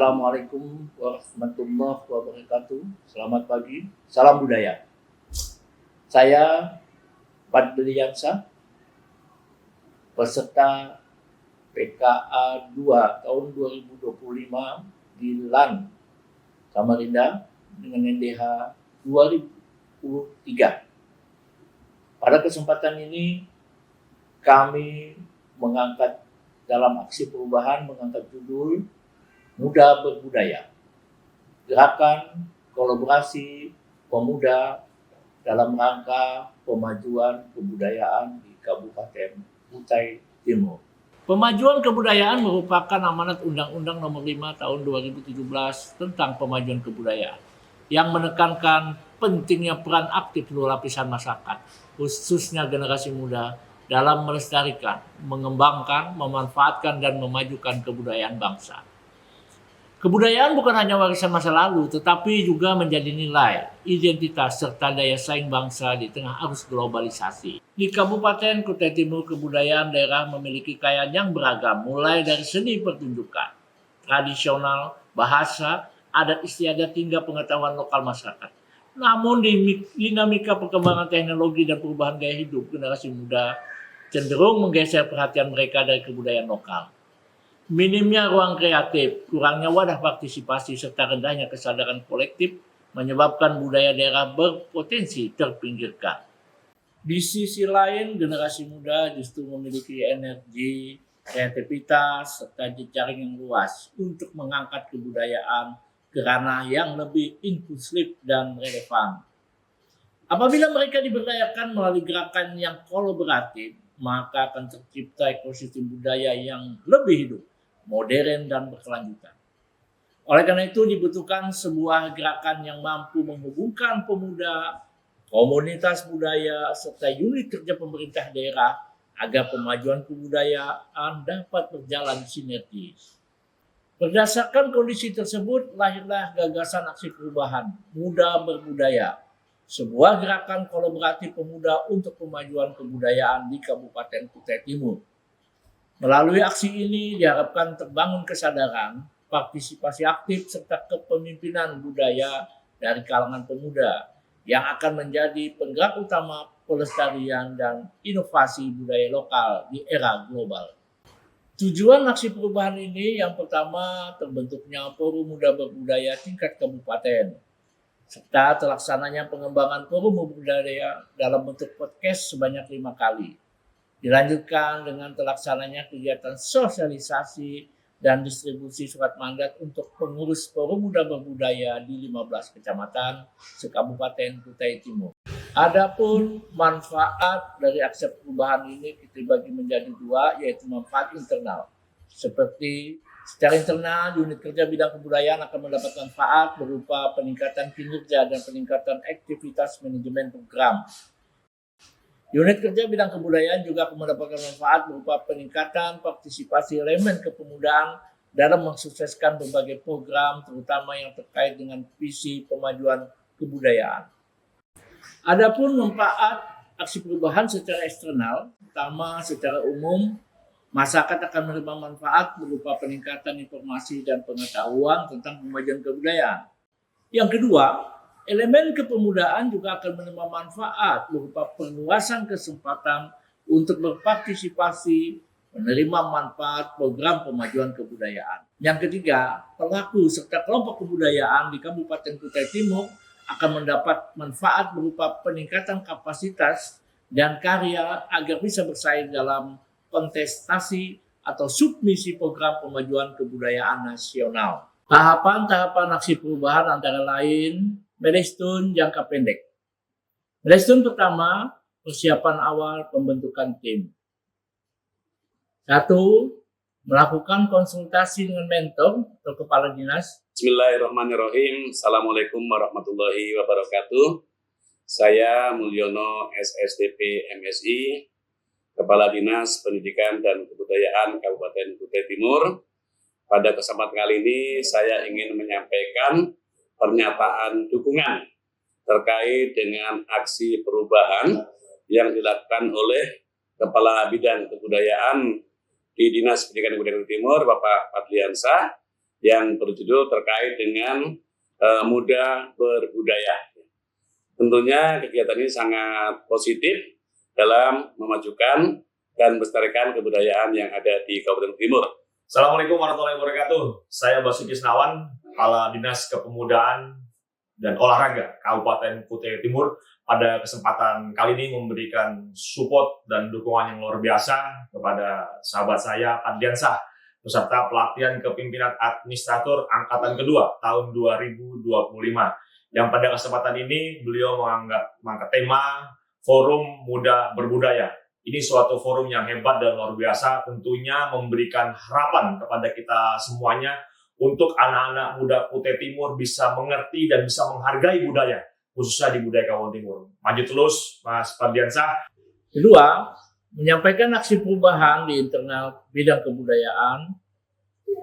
Assalamualaikum warahmatullahi wabarakatuh. Selamat pagi, salam budaya. Saya Fadliansyah, peserta PKA 2 tahun 2025 di LAN Samarinda dengan NDH 2003. Pada kesempatan ini kami mengangkat dalam aksi perubahan mengangkat judul Muda Berbudaya, gerakan kolaborasi pemuda dalam rangka pemajuan kebudayaan di Kabupaten Kutai Timur. Pemajuan kebudayaan merupakan amanat Undang-Undang Nomor 5 Tahun 2017 tentang pemajuan kebudayaan yang menekankan pentingnya peran aktif seluruh lapisan masyarakat, khususnya generasi muda, dalam melestarikan, mengembangkan, memanfaatkan, dan memajukan kebudayaan bangsa. Kebudayaan bukan hanya warisan masa lalu, tetapi juga menjadi nilai, identitas, serta daya saing bangsa di tengah arus globalisasi. Di Kabupaten Kutai Timur, kebudayaan daerah memiliki kekayaan yang beragam, mulai dari seni pertunjukan, tradisional, bahasa, adat istiadat, hingga pengetahuan lokal masyarakat. Namun dinamika perkembangan teknologi dan perubahan gaya hidup generasi muda cenderung menggeser perhatian mereka dari kebudayaan lokal. Minimnya ruang kreatif, kurangnya wadah partisipasi, serta rendahnya kesadaran kolektif menyebabkan budaya daerah berpotensi terpinggirkan. Di sisi lain, generasi muda justru memiliki energi, kreativitas, serta jejaring yang luas untuk mengangkat kebudayaan ke ranah yang lebih inklusif dan relevan. Apabila mereka diberdayakan melalui gerakan yang kolaboratif, maka akan tercipta ekosistem budaya yang lebih hidup, modern, dan berkelanjutan. Oleh karena itu dibutuhkan sebuah gerakan yang mampu menghubungkan pemuda, komunitas budaya, serta unit kerja pemerintah daerah agar pemajuan kebudayaan dapat berjalan sinergis. Berdasarkan kondisi tersebut, lahirlah gagasan aksi perubahan Muda Berbudaya, sebuah gerakan kolaboratif pemuda untuk pemajuan kebudayaan di Kabupaten Kutai Timur. Melalui aksi ini diharapkan terbangun kesadaran, partisipasi aktif, serta kepemimpinan budaya dari kalangan pemuda yang akan menjadi penggerak utama pelestarian dan inovasi budaya lokal di era global. Tujuan aksi perubahan ini yang pertama terbentuknya Forum Muda Berbudaya tingkat kabupaten, serta terlaksananya pengembangan forum budaya dalam bentuk podcast sebanyak 5 kali. Dilanjutkan dengan terlaksananya kegiatan sosialisasi dan distribusi surat mandat untuk pengurus Forum Muda Berbudaya di 15 kecamatan se-Kabupaten Kutai Timur. Adapun manfaat dari aksi perubahan ini kita bagi menjadi 2, yaitu manfaat internal. Seperti secara internal, unit kerja bidang kebudayaan akan mendapat manfaat berupa peningkatan kinerja dan peningkatan aktivitas manajemen program. Unit kerja bidang kebudayaan juga akan mendapatkan manfaat berupa peningkatan partisipasi elemen kepemudaan dalam mensukseskan berbagai program, terutama yang terkait dengan visi pemajuan kebudayaan. Adapun manfaat aksi perubahan secara eksternal, pertama secara umum, masyarakat akan menerima manfaat berupa peningkatan informasi dan pengetahuan tentang pemajuan kebudayaan. Yang kedua, elemen kepemudaan juga akan menerima manfaat berupa perluasan kesempatan untuk berpartisipasi menerima manfaat program pemajuan kebudayaan. Yang ketiga, pelaku serta kelompok kebudayaan di Kabupaten Kutai Timur akan mendapat manfaat berupa peningkatan kapasitas dan karya agar bisa bersaing dalam kontestasi atau submisi program pemajuan kebudayaan nasional. Tahapan-tahapan aksi perubahan antara lain milestone jangka pendek. Milestone pertama, persiapan awal pembentukan tim. 1. Melakukan konsultasi dengan mentor atau kepala dinas. Bismillahirrahmanirrahim. Assalamualaikum warahmatullahi wabarakatuh. Saya Mulyono SSDP MSI, Kepala Dinas Pendidikan dan Kebudayaan Kabupaten Kutai Timur. Pada kesempatan kali ini saya ingin menyampaikan pernyataan dukungan terkait dengan aksi perubahan yang dilakukan oleh Kepala Bidang Kebudayaan di Dinas Pendidikan dan Kebudayaan Timur, Bapak Fadliansyah, yang berjudul terkait dengan Muda Berbudaya. Tentunya kegiatan ini sangat positif dalam memajukan dan melestarikan kebudayaan yang ada di Kabupaten Timur. Assalamualaikum warahmatullahi wabarakatuh. Saya Basuki Senawan, Kepala Dinas Kepemudaan dan Olahraga Kabupaten Kutai Timur. Pada kesempatan kali ini memberikan support dan dukungan yang luar biasa kepada sahabat saya, Adliansah, peserta pelatihan kepemimpinan administrator angkatan kedua tahun 2025. Yang pada kesempatan ini beliau mengangkat tema Forum Muda Berbudaya. Ini suatu forum yang hebat dan luar biasa, tentunya memberikan harapan kepada kita semuanya untuk anak-anak muda Kutai Timur bisa mengerti dan bisa menghargai budaya, khususnya di budaya Kabupaten Timur. Maju terus, Mas Adliansah. Kedua, menyampaikan aksi perubahan di internal bidang kebudayaan.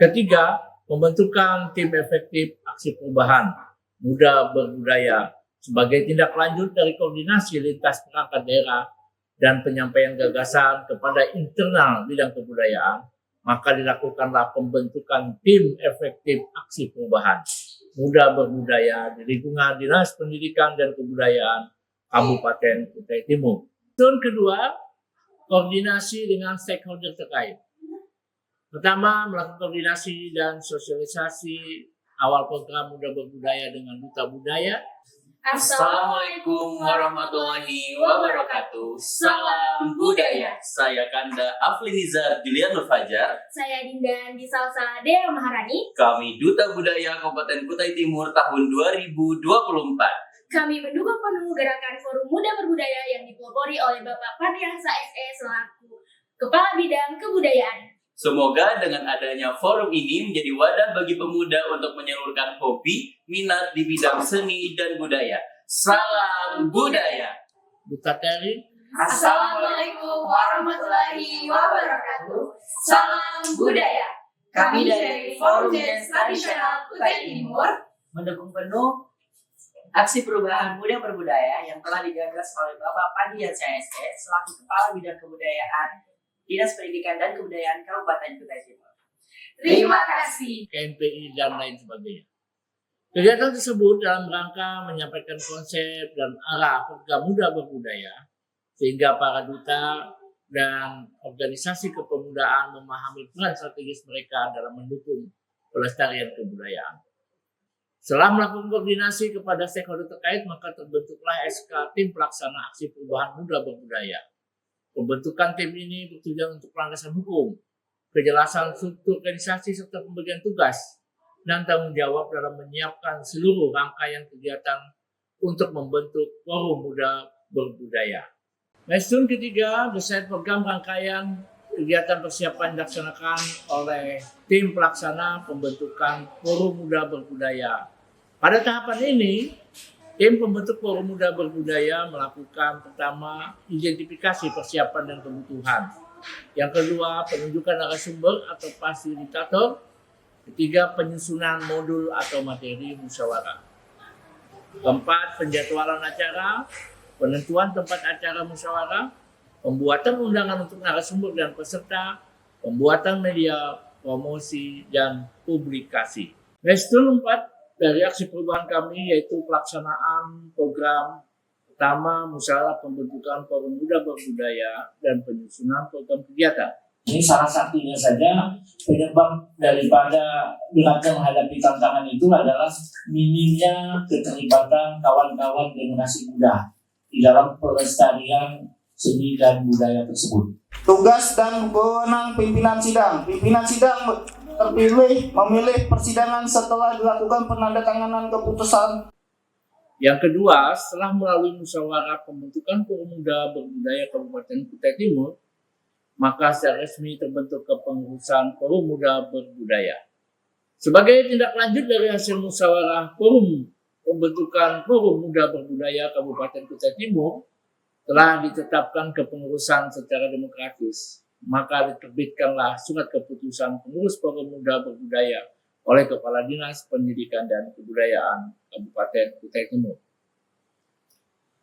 Ketiga, pembentukan tim efektif aksi perubahan Muda Berbudaya sebagai tindak lanjut dari koordinasi lintas perangkat daerah dan penyampaian gagasan kepada internal bidang kebudayaan, maka dilakukanlah pembentukan tim efektif aksi perubahan Muda Berbudaya di lingkungan Dinas Pendidikan dan Kebudayaan Kabupaten Kutai Timur. Yang kedua, koordinasi dengan stakeholder terkait. Pertama, melakukan koordinasi dan sosialisasi awal program Muda Berbudaya dengan Duta Budaya. Assalamualaikum warahmatullahi wabarakatuh. Salam budaya. Saya Kanda Aflinizar Julianur Fajar. Saya Dinda di Salsa Dea Maharani. Kami Duta Budaya Kabupaten Kutai Timur tahun 2024. Kami mendukung penuh gerakan Forum Muda Berbudaya yang dipelopori oleh Bapak Padliansah SE selaku Kepala Bidang Kebudayaan. Semoga dengan adanya forum ini menjadi wadah bagi pemuda untuk menyalurkan hobi, minat di bidang seni dan budaya. Salam budaya. Duta Teri. Assalamualaikum warahmatullahi wabarakatuh. Salam budaya. Kami dari Forum Dance Tradisional Kutai Timur mendukung penuh aksi perubahan muda berbudaya yang telah digagas oleh Bapak Padliansah SE selaku Kepala Bidang Kebudayaan Dinas Pendidikan dan Kebudayaan Kabupaten Kutai Timur. Terima kasih. KNPI dan lain sebagainya. Kegiatan tersebut dalam rangka menyampaikan konsep dan arah program Muda Berbudaya sehingga para duta dan organisasi kepemudaan memahami peran strategis mereka dalam mendukung pelestarian kebudayaan. Setelah melakukan koordinasi kepada stakeholder terkait, maka terbentuklah SK Tim Pelaksana Aksi Perubahan Muda Berbudaya. Pembentukan tim ini bertujuan untuk landasan hukum, kejelasan struktur organisasi serta pembagian tugas dan tanggung jawab dalam menyiapkan seluruh rangkaian kegiatan untuk membentuk Forum Muda Berbudaya. Milestone ketiga, desain program rangkaian kegiatan persiapan dilaksanakan oleh tim pelaksana pembentukan Forum Muda Berbudaya. Pada tahapan ini, tim pembentuk Forum Muda Berbudaya melakukan pertama identifikasi persiapan dan kebutuhan. Yang kedua, penunjukan narasumber atau fasilitator. Ketiga, penyusunan modul atau materi musyawarah. Keempat, penjadwalan acara, penentuan tempat acara musyawarah, pembuatan undangan untuk narasumber dan peserta, pembuatan media, promosi, dan publikasi. Milestone 4 dari aksi perubahan kami yaitu pelaksanaan program pertama musyawarah pembentukan Forum Muda Berbudaya dan penyusunan program kegiatan. Ini salah satunya saja penyebab daripada gerakan menghadapi tantangan itu adalah minimnya keterlibatan kawan-kawan generasi muda di dalam pelestarian seni dan budaya tersebut. Tugas dan wewenang pimpinan sidang. Pimpinan sidang terpilih memilih persidangan setelah dilakukan penandatanganan keputusan. Yang kedua, setelah melalui musyawarah pembentukan Forum Muda Berbudaya Kabupaten Kutai Timur, maka secara resmi terbentuk kepengurusan Forum Muda Berbudaya. Sebagai tindak lanjut dari hasil musyawarah pembentukan Forum Muda Berbudaya Kabupaten Kutai Timur, telah ditetapkan kepengurusan secara demokratis. Maka diterbitkanlah surat keputusan pengurus Forum Muda Berbudaya oleh Kepala Dinas Pendidikan dan Kebudayaan Kabupaten Kutai Timur.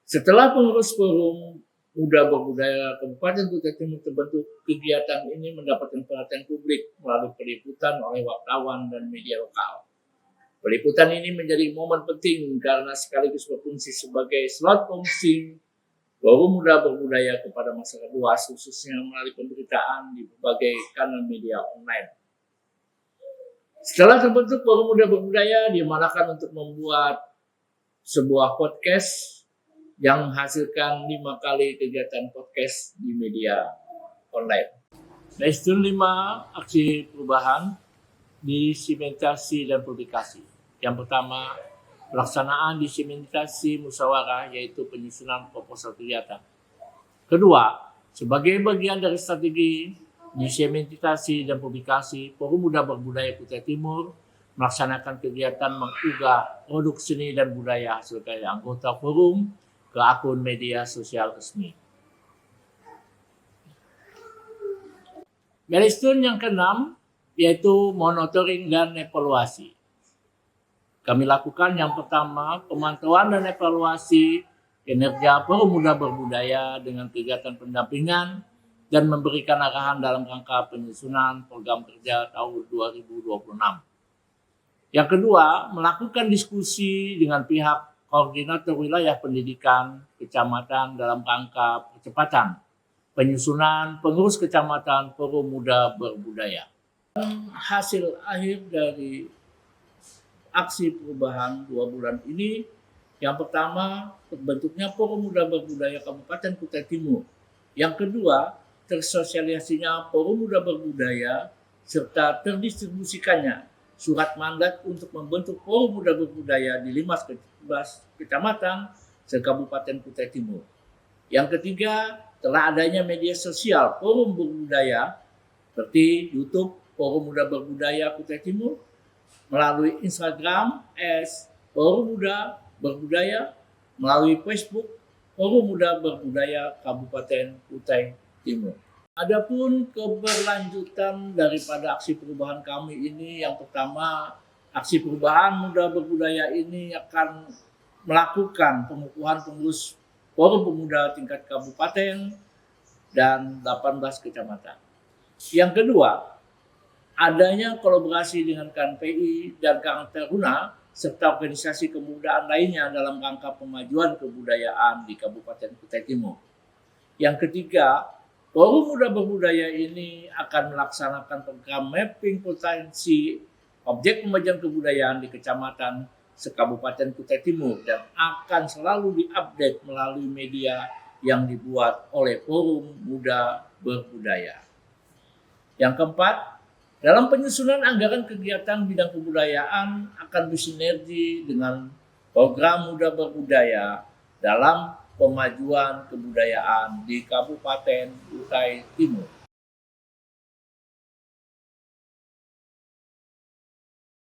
Setelah pengurus Forum Muda Berbudaya Kabupaten Kutai Timur terbentuk, kegiatan ini mendapatkan perhatian publik melalui peliputan oleh wartawan dan media lokal. Peliputan ini menjadi momen penting karena sekaligus berfungsi sebagai slot promosi Forum Muda Berbudaya kepada masyarakat luas, khususnya melalui pemberitaan di berbagai kanal media online. Setelah terbentuk Forum Muda Berbudaya, diamanahkan untuk membuat sebuah podcast yang menghasilkan 5 kali kegiatan podcast di media online. Milestone 5 aksi perubahan disimentasi dan publikasi. Yang pertama, pelaksanaan disimentasi musyawarah, yaitu penyusunan proposal kegiatan. Kedua, sebagai bagian dari strategi disimentasi dan publikasi, Forum Muda Berbudaya Kutai Timur melaksanakan kegiatan mengunggah produk seni dan budaya hasil karya anggota forum ke akun media sosial resmi. Milestone yang keenam yaitu monitoring dan evaluasi. Kami lakukan yang pertama, pemantauan dan evaluasi kinerja Forum Muda Berbudaya dengan kegiatan pendampingan dan memberikan arahan dalam rangka penyusunan program kerja tahun 2026. Yang kedua, melakukan diskusi dengan pihak koordinator wilayah pendidikan kecamatan dalam rangka percepatan penyusunan pengurus kecamatan Forum Muda Berbudaya. Hasil akhir dari aksi perubahan 2 bulan ini, yang pertama, terbentuknya Forum Muda Berbudaya Kabupaten Kutai Timur. Yang kedua, tersosialisasinya Forum Muda Berbudaya serta terdistribusikannya surat mandat untuk membentuk Forum Muda Berbudaya di 15 kecamatan se-Kabupaten Kutai Timur. Yang ketiga, telah adanya media sosial Forum Berbudaya seperti YouTube Forum Muda Berbudaya Kutai Timur, melalui Instagram Forum Muda Berbudaya, melalui Facebook Forum Muda Berbudaya Kabupaten Kutai Timur. Adapun keberlanjutan daripada aksi perubahan kami ini, yang pertama, aksi perubahan Muda Berbudaya ini akan melakukan pengukuhan pengurus Forum Pemuda tingkat kabupaten dan 18 kecamatan. Yang kedua, adanya kolaborasi dengan KNPI dan Karang Taruna serta organisasi kemudaan lainnya dalam rangka pemajuan kebudayaan di Kabupaten Kutai Timur. Yang ketiga, Forum Muda Berbudaya ini akan melaksanakan program mapping potensi objek pemajuan kebudayaan di kecamatan se-Kabupaten Kutai Timur dan akan selalu diupdate melalui media yang dibuat oleh Forum Muda Berbudaya. Yang keempat, dalam penyusunan anggaran kegiatan bidang kebudayaan akan bersinergi dengan program Muda Berbudaya dalam pemajuan kebudayaan di Kabupaten Kutai Timur.